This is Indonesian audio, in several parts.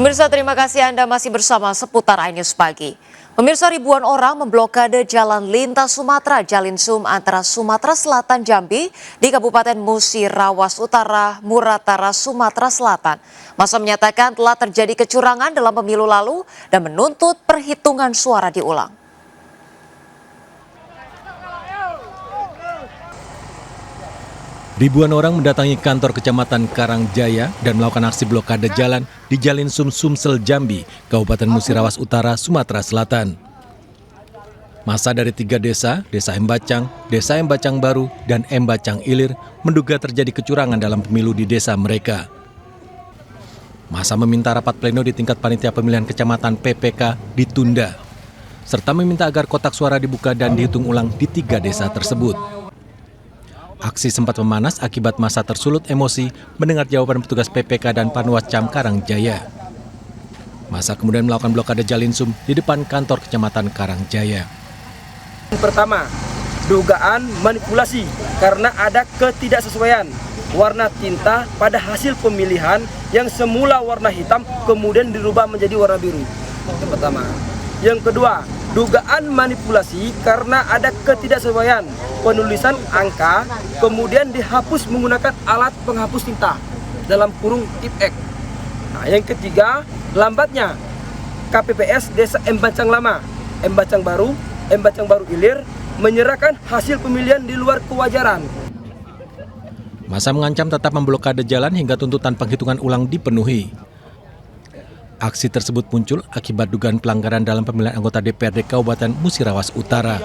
Pemirsa, terima kasih Anda masih bersama Seputar iNews Pagi. Pemirsa, ribuan orang memblokade jalan lintas Sumatera Jalinsum antara Sumatera Selatan Jambi di Kabupaten Musirawas Utara, Muratara, Sumatera Selatan. Massa menyatakan telah terjadi kecurangan dalam pemilu lalu dan menuntut perhitungan suara diulang. Ribuan orang mendatangi kantor Kecamatan Karangjaya dan melakukan aksi blokade jalan di Jalinsum Sumsel Jambi, Kabupaten Musirawas Utara, Sumatera Selatan. Massa dari 3 desa, Desa Embacang Baru, dan Embacang Ilir, menduga terjadi kecurangan dalam pemilu di desa mereka. Massa meminta rapat pleno di tingkat panitia pemilihan kecamatan PPK ditunda, serta meminta agar kotak suara dibuka dan dihitung ulang di 3 desa tersebut. Aksi sempat memanas akibat massa tersulut emosi mendengar jawaban petugas PPK dan Panwascam Karangjaya. Massa kemudian melakukan blokade Jalinsum di depan kantor Kecamatan Karangjaya. Pertama, dugaan manipulasi karena ada ketidaksesuaian warna tinta pada hasil pemilihan yang semula warna hitam kemudian dirubah menjadi warna biru. Itu pertama. Yang kedua, dugaan manipulasi karena ada ketidaksesuaian penulisan angka kemudian dihapus menggunakan alat penghapus tinta dalam kurung tipek. Nah, yang ketiga, lambatnya KPPS Desa Embacang Lama, Embacang Baru Ilir menyerahkan hasil pemilihan di luar kewajaran. Massa mengancam tetap memblokade jalan hingga tuntutan penghitungan ulang dipenuhi. Aksi tersebut muncul akibat dugaan pelanggaran dalam pemilihan anggota DPRD Kabupaten Musirawas Utara.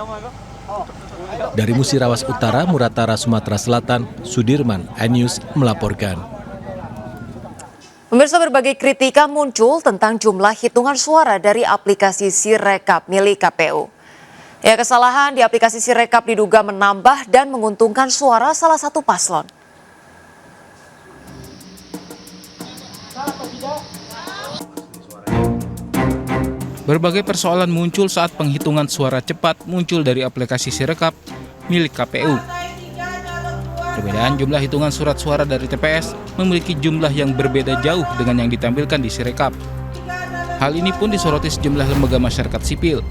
Dari Musirawas Utara, Muratara, Sumatera Selatan, Sudirman, iNews melaporkan. Pemirsa, berbagai kritikan muncul tentang jumlah hitungan suara dari aplikasi Sirekap milik KPU. Kesalahan di aplikasi Sirekap diduga menambah dan menguntungkan suara salah satu paslon. Berbagai persoalan muncul saat penghitungan suara cepat muncul dari aplikasi Sirekap milik KPU. Perbedaan jumlah hitungan surat suara dari TPS memiliki jumlah yang berbeda jauh dengan yang ditampilkan di Sirekap. Hal ini pun disoroti sejumlah lembaga masyarakat sipil.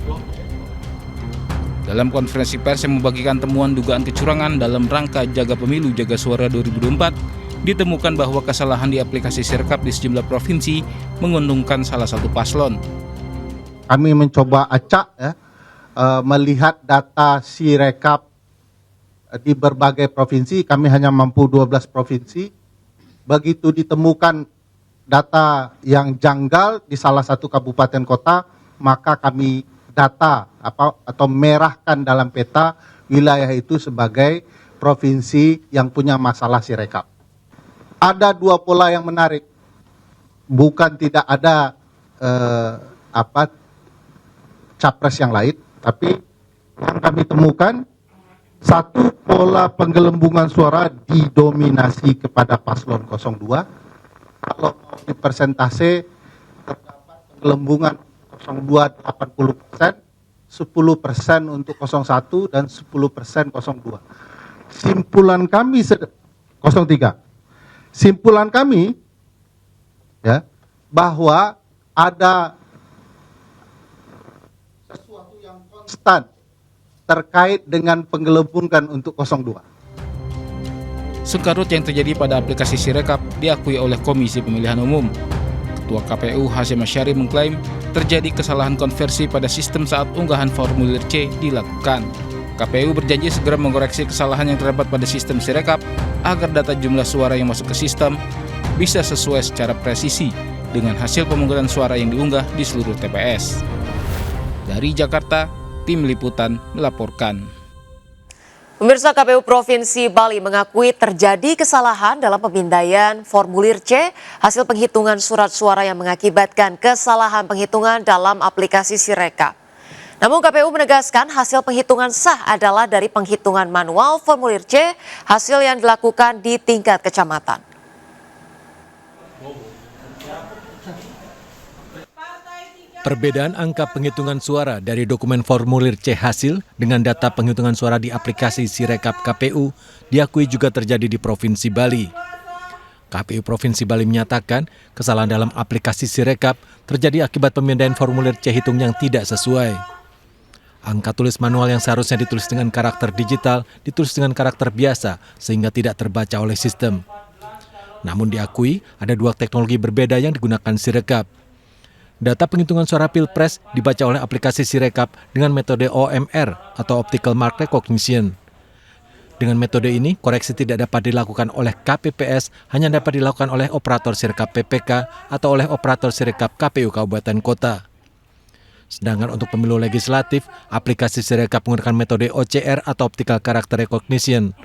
Dalam konferensi pers yang membagikan temuan dugaan kecurangan dalam rangka Jaga Pemilu Jaga Suara 2024, ditemukan bahwa kesalahan di aplikasi Sirekap di sejumlah provinsi menguntungkan salah satu paslon. Kami mencoba acak melihat data Sirekap di berbagai provinsi. Kami hanya mampu 12 provinsi. Begitu ditemukan data yang janggal di salah satu kabupaten kota, maka kami data atau merahkan dalam peta wilayah itu sebagai provinsi yang punya masalah Sirekap. Ada 2 pola yang menarik. Bukan tidak ada capres yang lain, tapi yang kami temukan, satu, pola penggelembungan suara didominasi kepada paslon 02. Kalau di persentase terdapat penggelembungan 02 80%, 10% untuk 01 dan 10% 02. Simpulan kami 03. Simpulan kami bahwa ada sesuatu yang konstan terkait dengan penggelembungan untuk 02. Sengkarut yang terjadi pada aplikasi Sirekap diakui oleh Komisi Pemilihan Umum. Ketua KPU Hasyim Asyari mengklaim terjadi kesalahan konversi pada sistem saat unggahan formulir C dilakukan. KPU berjanji segera mengoreksi kesalahan yang terdapat pada sistem Sirekap agar data jumlah suara yang masuk ke sistem bisa sesuai secara presisi dengan hasil pemungutan suara yang diunggah di seluruh TPS. Dari Jakarta, Tim Liputan melaporkan. Pemirsa, KPU Provinsi Bali mengakui terjadi kesalahan dalam pemindaian formulir C hasil penghitungan surat suara yang mengakibatkan kesalahan penghitungan dalam aplikasi Sirekap. Namun KPU menegaskan hasil penghitungan sah adalah dari penghitungan manual formulir C hasil yang dilakukan di tingkat kecamatan. Perbedaan angka penghitungan suara dari dokumen formulir C hasil dengan data penghitungan suara di aplikasi Sirekap KPU diakui juga terjadi di Provinsi Bali. KPU Provinsi Bali menyatakan kesalahan dalam aplikasi Sirekap terjadi akibat pemindaian formulir C hitung yang tidak sesuai. Angka tulis manual yang seharusnya ditulis dengan karakter digital ditulis dengan karakter biasa sehingga tidak terbaca oleh sistem. Namun diakui ada dua teknologi berbeda yang digunakan Sirekap. Data penghitungan suara Pilpres dibaca oleh aplikasi Sirekap dengan metode OMR atau Optical Mark Recognition. Dengan metode ini, koreksi tidak dapat dilakukan oleh KPPS, hanya dapat dilakukan oleh operator Sirekap PPK atau oleh operator Sirekap KPU Kabupaten Kota. Sedangkan untuk pemilu legislatif, aplikasi Sirekap menggunakan metode OCR atau Optical Character Recognition.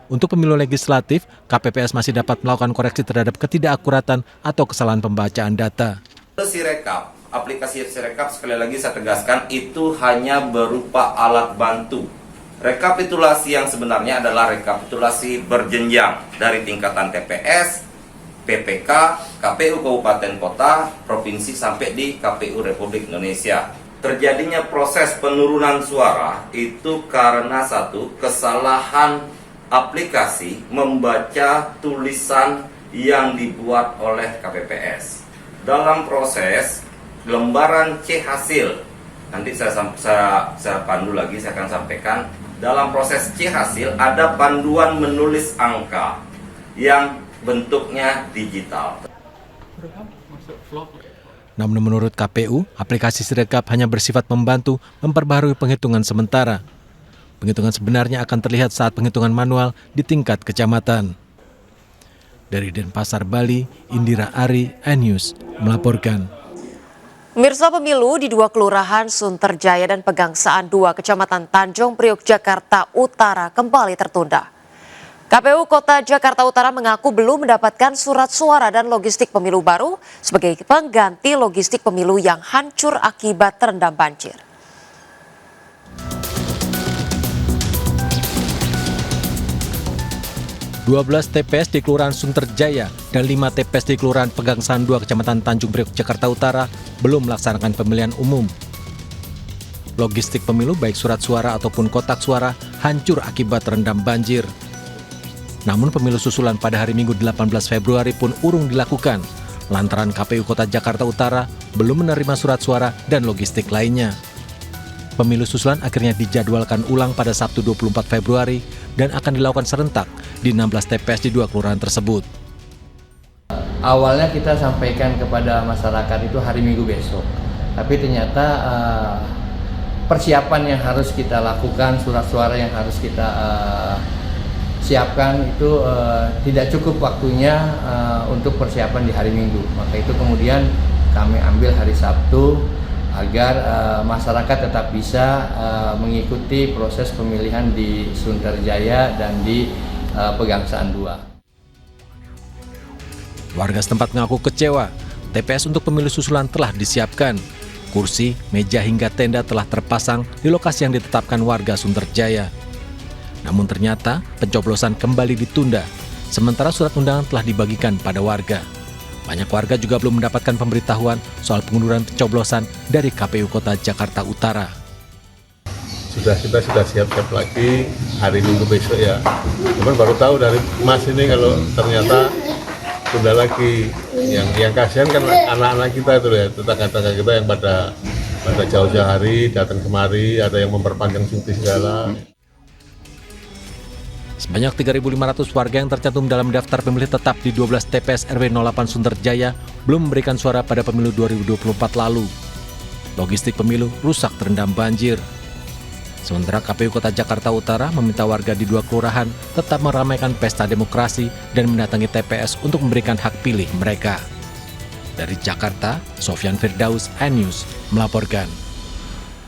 Untuk pemilu legislatif, KPPS masih dapat melakukan koreksi terhadap ketidakakuratan atau kesalahan pembacaan data. Sirekap, aplikasi Sirekap sekali lagi saya tegaskan itu hanya berupa alat bantu. Rekapitulasi yang sebenarnya adalah rekapitulasi berjenjang dari tingkatan TPS, PPK, KPU Kabupaten Kota, Provinsi sampai di KPU Republik Indonesia. Terjadinya proses penurunan suara itu karena satu, kesalahan aplikasi membaca tulisan yang dibuat oleh KPPS. Dalam proses lembaran C hasil, nanti saya pandu lagi, saya akan sampaikan. Dalam proses C hasil ada panduan menulis angka yang bentuknya digital. Namun menurut KPU, aplikasi Sirekap hanya bersifat membantu memperbaharui penghitungan sementara. Penghitungan sebenarnya akan terlihat saat penghitungan manual di tingkat kecamatan. Dari Denpasar, Bali, Indira Ari, iNews melaporkan. Pemirsa, pemilu di dua kelurahan Sunterjaya dan Pegangsaan 2 Kecamatan Tanjung Priok, Jakarta Utara kembali tertunda. KPU Kota Jakarta Utara mengaku belum mendapatkan surat suara dan logistik pemilu baru sebagai pengganti logistik pemilu yang hancur akibat terendam banjir. 12 TPS di Kelurahan Sunterjaya dan 5 TPS di Kelurahan Pegangsaan 2 Kecamatan Tanjung Priok, Jakarta Utara belum melaksanakan pemilihan umum. Logistik pemilu baik surat suara ataupun kotak suara hancur akibat terendam banjir. Namun pemilu susulan pada hari Minggu 18 Februari pun urung dilakukan, lantaran KPU Kota Jakarta Utara belum menerima surat suara dan logistik lainnya. Pemilu susulan akhirnya dijadwalkan ulang pada Sabtu 24 Februari dan akan dilakukan serentak di 16 TPS di 2 kelurahan tersebut. Awalnya kita sampaikan kepada masyarakat itu hari Minggu besok, tapi ternyata persiapan yang harus kita lakukan, surat suara yang harus kita siapkan itu tidak cukup waktunya untuk persiapan di hari Minggu. Maka itu kemudian kami ambil hari Sabtu agar masyarakat tetap bisa mengikuti proses pemilihan di Sunterjaya dan di Pegangsaan 2. Warga setempat mengaku kecewa, TPS untuk pemilu susulan telah disiapkan. Kursi, meja hingga tenda telah terpasang di lokasi yang ditetapkan warga Sunterjaya. Namun ternyata pencoblosan kembali ditunda, sementara surat undangan telah dibagikan pada warga. Banyak warga juga belum mendapatkan pemberitahuan soal pengunduran pencoblosan dari KPU Kota Jakarta Utara. Kita sudah siap-siap lagi hari Minggu besok ya. Cuman baru tahu dari Mas ini kalau ternyata tunda lagi. Yang kasihan kan anak-anak kita itu ya, tetangga-tetangga kita yang pada jauh-jauh hari datang kemari, ada yang memperpanjang cuti segala. Sebanyak 3.500 warga yang tercantum dalam daftar pemilih tetap di 12 TPS RW 08 Sunterjaya belum memberikan suara pada pemilu 2024 lalu. Logistik pemilu rusak terendam banjir. Sementara KPU Kota Jakarta Utara meminta warga di 2 kelurahan tetap meramaikan pesta demokrasi dan mendatangi TPS untuk memberikan hak pilih mereka. Dari Jakarta, Sofyan Firdaus, iNews melaporkan.